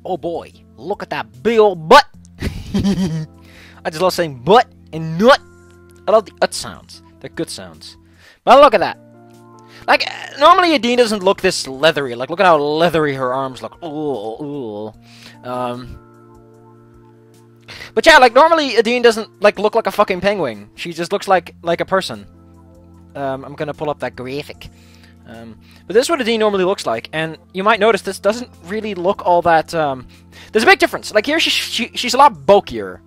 Oh boy, look at that big old butt. I just love saying butt and nut. I love the ut sounds. They're good sounds. But look at that. Like, normally Adine doesn't look this leathery. Like, look at how leathery her arms look. Ooh, ooh. But yeah, like, normally Adine doesn't, like, look like a fucking penguin. She just looks like a person. I'm gonna pull up that graphic. But this is what Adine normally looks like, and you might notice this doesn't really look all that, there's a big difference. Like, here she's a lot bulkier.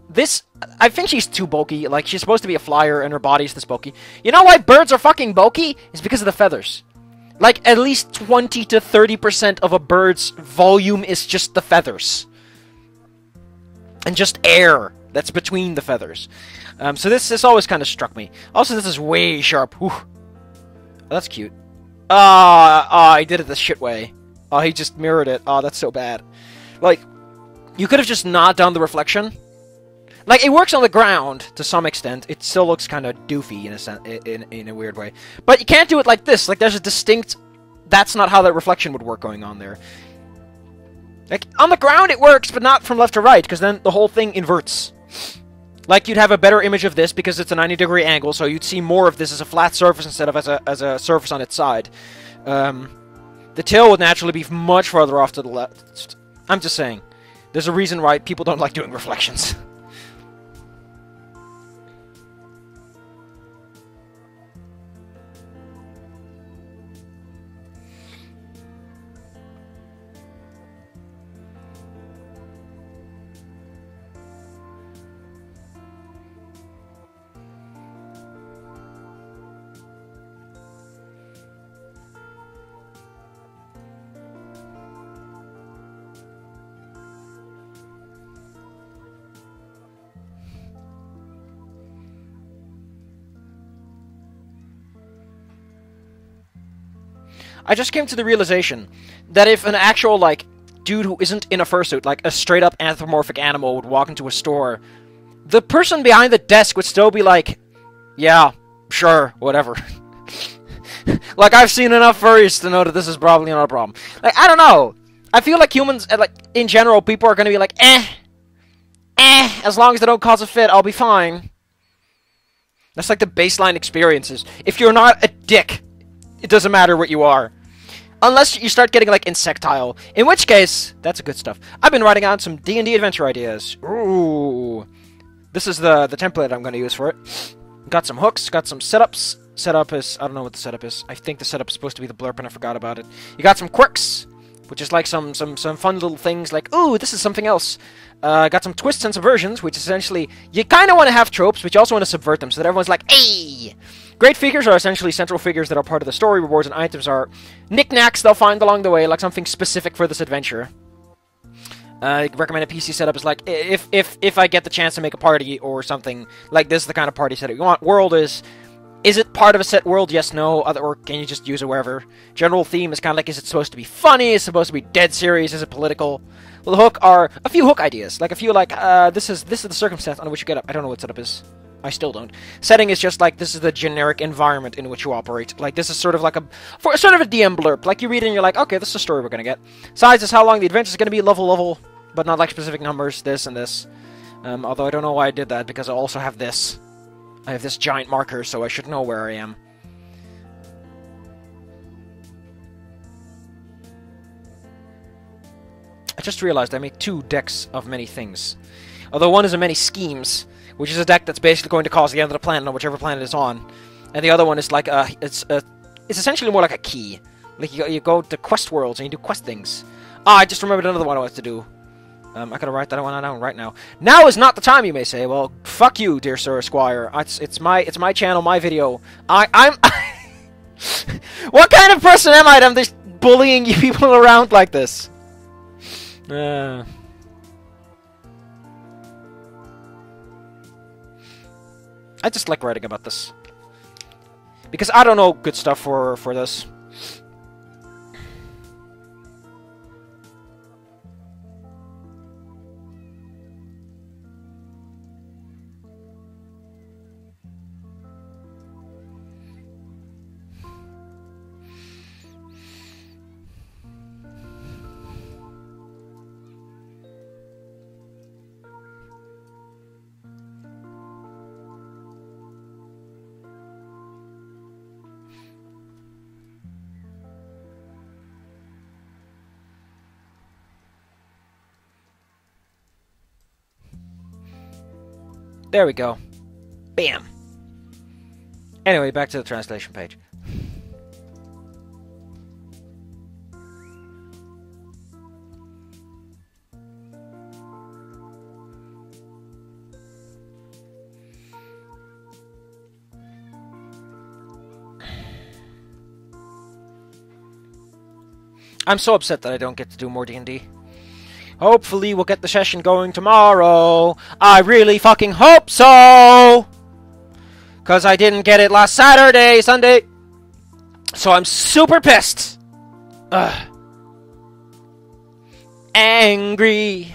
This, I think she's too bulky. Like, she's supposed to be a flyer, and her body's this bulky. You know why birds are fucking bulky? It's because of the feathers. Like, at least 20 to 30% of a bird's volume is just the feathers. And just air that's between the feathers. So this always kind of struck me. Also, this is way sharp. Whew. Oh, that's cute. I did it the shit way. Oh, he just mirrored it. Oh, that's so bad. Like, you could have just not done the reflection. Like, it works on the ground to some extent. It still looks kind of doofy in a weird way. But you can't do it like this. Like, there's a distinct... That's not how that reflection would work going on there. Like, on the ground it works, but not from left to right, because then the whole thing inverts. Like, you'd have a better image of this because it's a 90-degree angle, so you'd see more of this as a flat surface instead of as a surface on its side. The tail would naturally be much farther off to the left. I'm just saying. There's a reason why people don't like doing reflections. I just came to the realization that if an actual, like, dude who isn't in a fursuit, like a straight-up anthropomorphic animal would walk into a store, the person behind the desk would still be like, yeah, sure, whatever. Like, I've seen enough furries to know that this is probably not a problem. Like, I don't know. I feel like humans, like, in general, people are going to be like, as long as they don't cause a fit, I'll be fine. That's like the baseline experiences. If you're not a dick, it doesn't matter what you are. Unless you start getting, like, insectile. In which case, that's good stuff. I've been writing out some D&D adventure ideas. Ooh. This is the template I'm going to use for it. Got some hooks, got some setups. Setup is... I don't know what the setup is. I think the setup is supposed to be the blurb and I forgot about it. You got some quirks, which is like some fun little things like, ooh, this is something else. Got some twists and subversions, which essentially... You kind of want to have tropes, but you also want to subvert them so that everyone's like, hey! Great figures are essentially central figures that are part of the story. Rewards and items are knickknacks they'll find along the way, like something specific for this adventure. Recommended PC setup is like, if I get the chance to make a party or something, like this is the kind of party setup you want. World is it part of a set world? Yes, no, or can you just use it wherever? General theme is kind of like, is it supposed to be funny? Is it supposed to be dead serious? Is it political? Well, the hook are a few hook ideas, like a few like, this is the circumstance under which you get up. I don't know what setup is. I still don't. Setting is just like, this is the generic environment in which you operate. Like, this is sort of like sort of a DM blurb. Like, you read it and you're like, okay, this is the story we're gonna get. Size is how long the adventure is gonna be, level, but not like specific numbers, this and this. Although I don't know why I did that, because I also have this. I have this giant marker, so I should know where I am. I just realized I made 2 decks of many things. Although one is a many schemes, which is a deck that's basically going to cause the end of the planet on whichever planet it's on. And the other one is like it's essentially more like a key. Like, you go to quest worlds and you do quest things. Ah, I just remembered another one I want to do. I gotta write that one down right now. Now is not the time, you may say. Well, fuck you, dear Sir Esquire. It's my channel, my video. I'm... What kind of person am I that I'm just bullying you people around like this? I just like writing about this. Because I don't know good stuff for this. There we go. Bam. Anyway, back to the translation page. I'm so upset that I don't get to do more D&D. Hopefully we'll get the session going tomorrow. I really fucking hope so! Because I didn't get it last Sunday. So I'm super pissed. Ugh. Angry.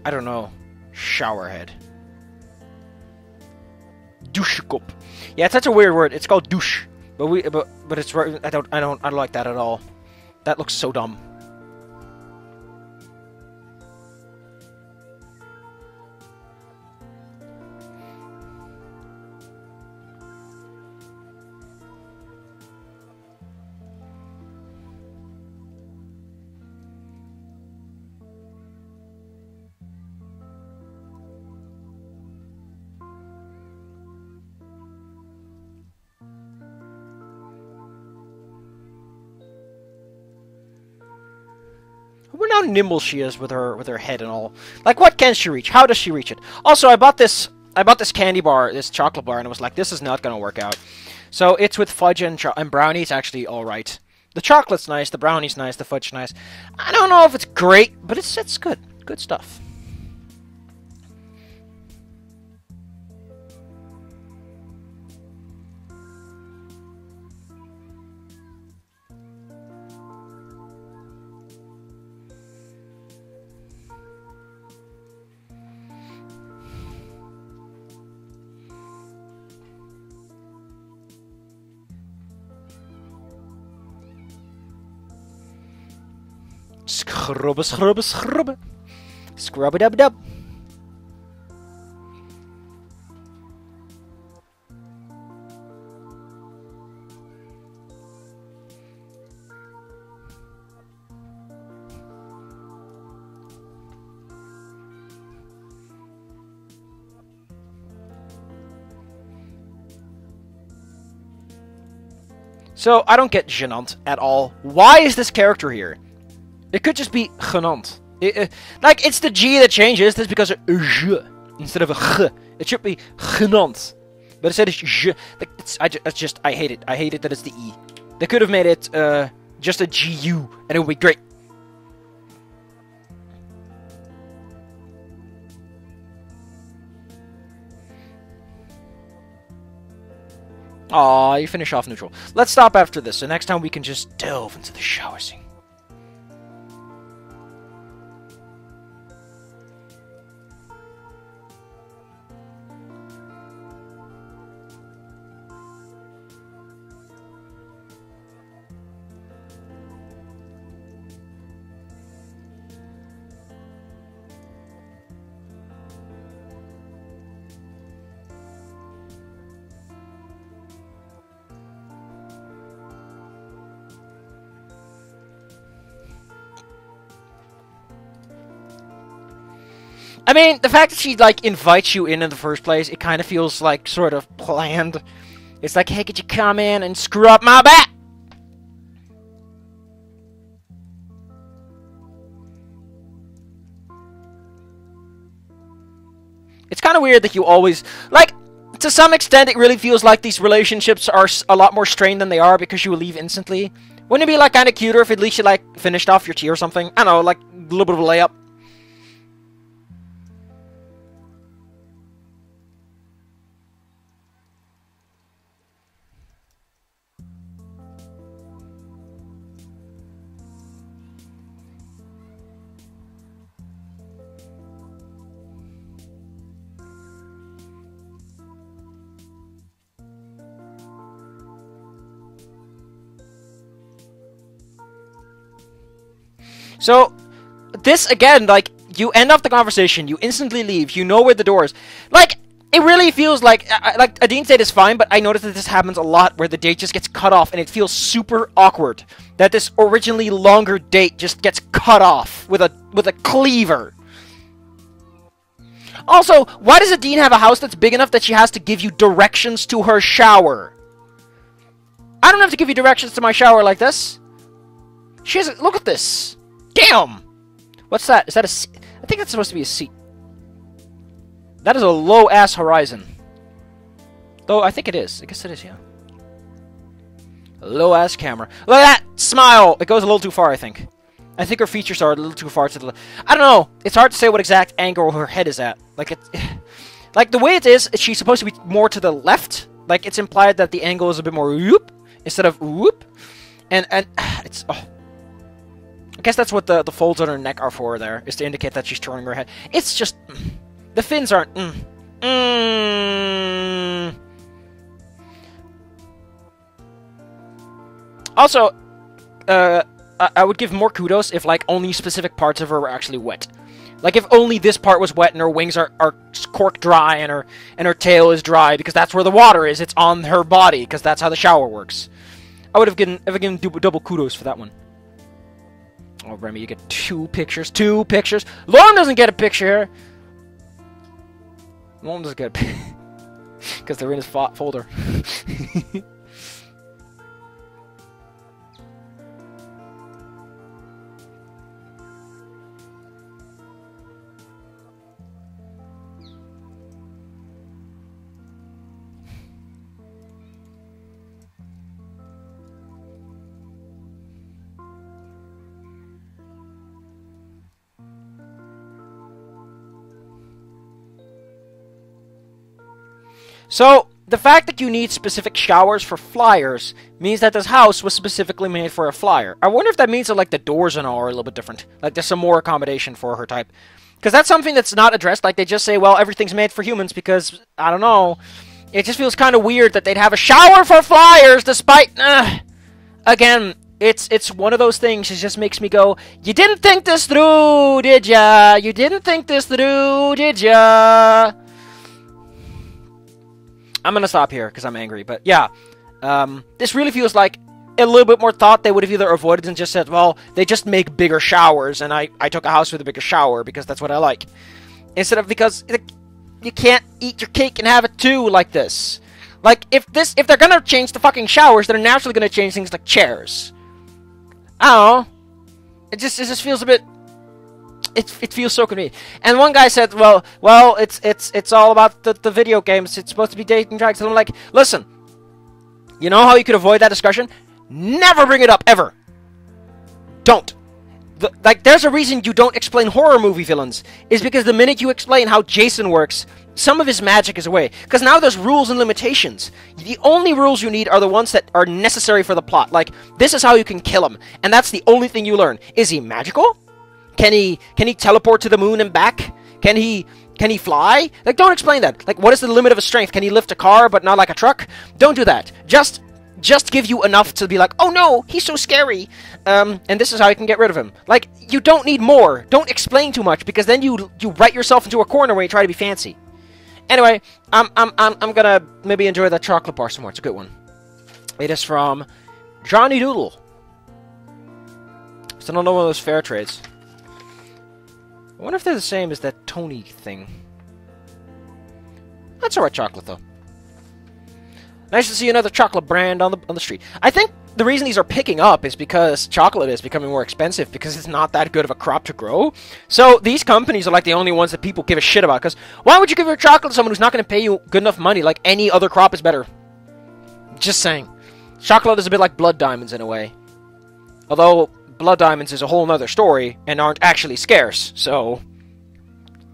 I don't know. Showerhead. Douche-cup. Yeah, it's such a weird word. It's called douche, but it's I don't like that at all. That looks so dumb. Wonder how nimble she is with her head and all. Like, what can she reach? How does she reach it? Also, I bought this candy bar, this chocolate bar, and I was like, this is not gonna work out. So it's with fudge and brownie. It's actually all right. The chocolate's nice, the brownie's nice, the fudge's nice. I don't know if it's great, but it's good. Good stuff. Scrubba, scrubba, scrubba. Scrubba dub dub. So, I don't get gênant at all. Why is this character here? It could just be gênant. Like, it's the G that changes. That's because of je instead of a g. It should be gênant. But instead it's je. Like, I hate it. I hate it that it's the E. They could have made it just a GU, and it would be great. Aw, you finish off neutral. Let's stop after this, so next time we can just delve into the shower scene. I mean, the fact that she, like, invites you in the first place, it kind of feels, like, sort of planned. It's like, hey, could you come in and screw up my bat? It's kind of weird that you always... Like, to some extent, it really feels like these relationships are a lot more strained than they are because you leave instantly. Wouldn't it be, like, kind of cuter if at least you, like, finished off your tea or something? I don't know, like, a little bit of a layup. So, this, again, like, you end off the conversation, you instantly leave, you know where the door is. Like, it really feels like Adine Date is fine, but I notice that this happens a lot where the date just gets cut off, and it feels super awkward that this originally longer date just gets cut off with a cleaver. Also, why does Adine have a house that's big enough that she has to give you directions to her shower? I don't have to give you directions to my shower like this. She has look at this. Damn! What's that? Is that a seat? I think that's supposed to be a seat. That is a low-ass horizon. Though, I think it is. I guess it is, yeah. A low-ass camera. Look at that! Smile! It goes a little too far, I think. I think her features are a little too far to the left. I don't know. It's hard to say what exact angle her head is at. Like, like, the way it is, she's supposed to be more to the left. Like, it's implied that the angle is a bit more whoop instead of whoop. And it's... Oh. I guess that's what the folds on her neck are for there, is to indicate that she's turning her head. It's just... The fins aren't... Also, I would give more kudos if, like, only specific parts of her were actually wet. Like, if only this part was wet and her wings are cork dry and her tail is dry, because that's where the water is. It's on her body, because that's how the shower works. I would have given double kudos for that one. Oh, Remy, you get 2 pictures. 2 pictures. Lauren doesn't get a picture here. Lauren doesn't get a picture. Because they're in his folder. So, the fact that you need specific showers for flyers means that this house was specifically made for a flyer. I wonder if that means that, like, the doors and all are a little bit different. Like, there's some more accommodation for her type. Because that's something that's not addressed. Like, they just say, well, everything's made for humans because, I don't know. It just feels kind of weird that they'd have a shower for flyers despite... Again, it's one of those things that just makes me go, you didn't think this through, did ya? You didn't think this through, did ya? I'm gonna stop here because I'm angry, but yeah. This really feels like a little bit more thought they would have either avoided and just said, well, they just make bigger showers, and I took a house with a bigger shower because that's what I like. Instead of because you can't eat your cake and have it too like this. Like, if they're gonna change the fucking showers, they're naturally gonna change things like chairs. I don't know. It just feels a bit... It feels so convenient. And one guy said, well, it's all about the video games. It's supposed to be dating dragons. And I'm like, listen, you know how you could avoid that discussion? Never bring it up, ever. Don't. Like, there's a reason you don't explain horror movie villains. Is because the minute you explain how Jason works, some of his magic is away. Because now there's rules and limitations. The only rules you need are the ones that are necessary for the plot. Like, this is how you can kill him. And that's the only thing you learn. Is he magical? Can he teleport to the moon and back? Can he fly? Like, don't explain that. Like, what is the limit of his strength? Can he lift a car but not like a truck? Don't do that. Just give you enough to be like, oh no, he's so scary. And this is how you can get rid of him. Like, you don't need more. Don't explain too much because then you write yourself into a corner where you try to be fancy. Anyway, I'm gonna maybe enjoy that chocolate bar some more. It's a good one. It is from Johnny Doodle. It's another one of those fair trades. I wonder if they're the same as that Tony thing. That's alright chocolate, though. Nice to see another chocolate brand on the street. I think the reason these are picking up is because chocolate is becoming more expensive because it's not that good of a crop to grow. So these companies are like the only ones that people give a shit about. Because why would you give your chocolate to someone who's not going to pay you good enough money? Like any other crop is better. Just saying. Chocolate is a bit like blood diamonds in a way. Although blood diamonds is a whole nother story and aren't actually scarce. So,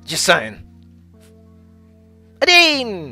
just saying. Adine!